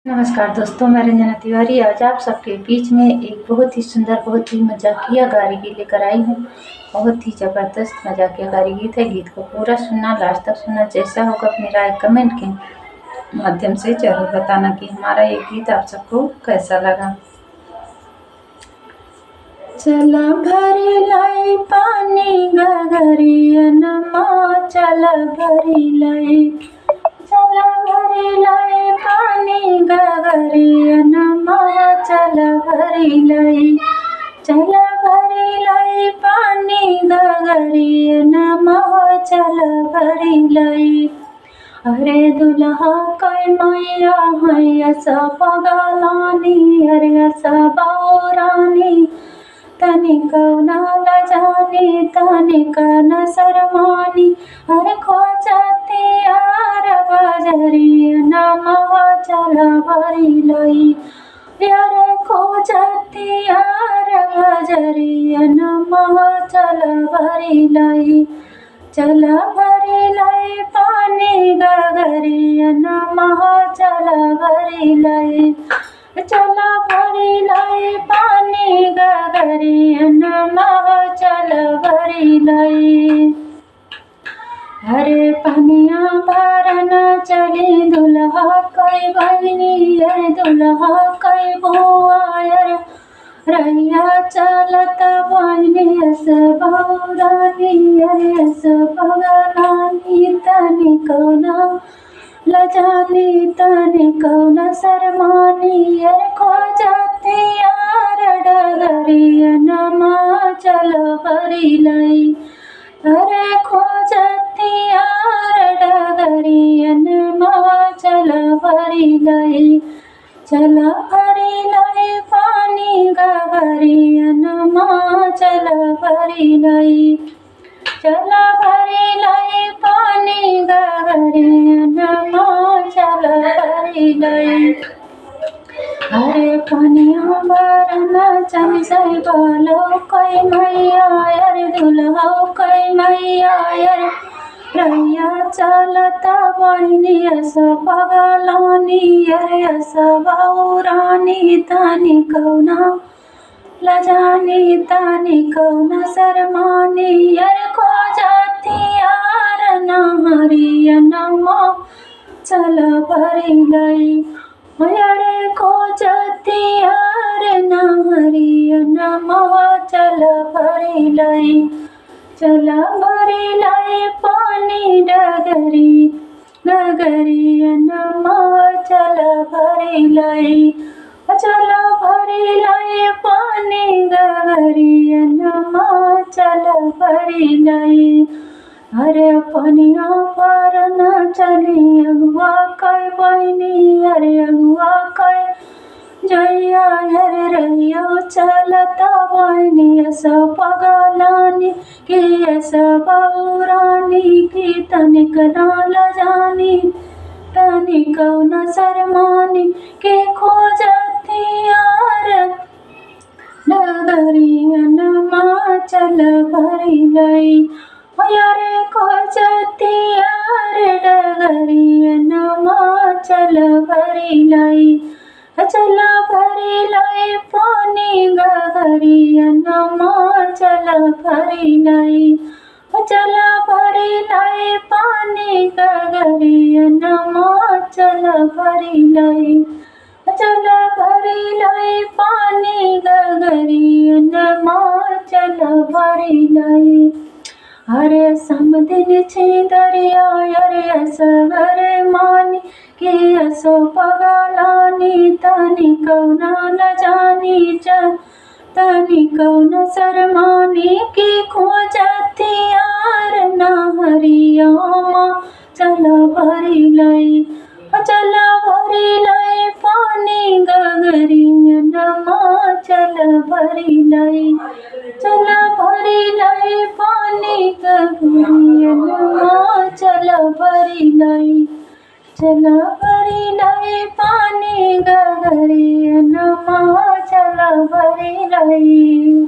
नमस्कार दोस्तों, मैं रंजना तिवारी आज आप सबके बीच में एक बहुत ही सुंदर, बहुत ही मजाकिया गारी गीत लेकर आई हूँ। बहुत ही ज़बरदस्त मजाकिया गारी गीत है। गीत को पूरा सुनना, लास्ट तक सुनना। जैसा होगा अपनी राय कमेंट के माध्यम से जरूर बताना कि हमारा ये गीत आप सबको कैसा लगा। चला भरी लाई पानी गगरिया नमा, चला भरी लाई, चला भरी लाई पानी गगरिया नमा, चला भरी लाई, चला भरी लाई पानी गगरिया नमा, चला भरी लाई। अरे दुल्हा कै मैया हैया सब गलानी, अरे सब रानी तनिक न लजानी, तनिक न शरमानी। अरे खोजती यार बजरिया नमा, चला भरी लाई, अरे खोजती यार बजरिया नमा, चला भरी लाई, चला भरी लाई पानी गगरिया नमा, चला भरी लाई, चला भरी लाई पानी गगरिया नमा, चला भरी लाई। अरे पनिया भरना चली दुल्हा कै बहिनी, अरे दुल्हा कै बुआ, अरे रैया चलत बहिनी सब रानी, अरे सब गलानी तनिक न लजानी, तनिक न शरमानी। अरे खोजती यार डगरिया नमा, चला भरी लाई, अरे खोजती यार डगरिया नमा, चला भरी लाई, चला भरी लाई पानी गगरिया नमा, चला भरी लाई, चला भरी लाई पानी गगरिया नमा, चला भरी लाई। अरे पनिया भरना चली सही बालो कै मैया, अरे दुल्हा कै मैया, अरे रैया चलता बहिनी सब गलानी, अरे सब रानी तनिक न लजानी, तनिक न शरमानी। अरे खोजती यार नहरिया नमा, चला भरी लाई, अरे खोजती यार नहरिया नमा, चला भरी लाई, चला भरी लाई पानी डगरी गगरिया नमा, चला भरी लाई, चला भरी लाई पानी गगरिया नमा, चला भरी लाई। अरे पनिया भरना चली अगुआ कै बहिनी, अरे अगुआ कै जैया, अरे रैया चलता बहिनी सब गलानी, कि सब रानी की तनिक न लजानी, तनिक न शरमानी। के खोजती यार डगरिया नमा, चला भरी लाई, अरे खोजती यार डगरिया नमा, चला भरी लाई, चला भरी लाई पानी गगरिया नमा, चला भरी लाई, चला भरी लाई पानी गगरिया नमा, चला भरी लाई, चला भरी लाई पानी गगरिया नमा, चला भरी लाई। अरे समदिन छे दरिया, अरे असगर मानी, कि असो पगलानी तनिक न लजानी, तनिक न शरमानी। कि खोजती यार नहरिया मा, चला भरी लाई, चला भरी लाई पानी गगरिया नमा, चला भरी लाई, चला भरी लाई पानी गगरिया नमा, चला भरी लाई, चला भरी लाई पानी गगरिया नमा, चला भरी लाई।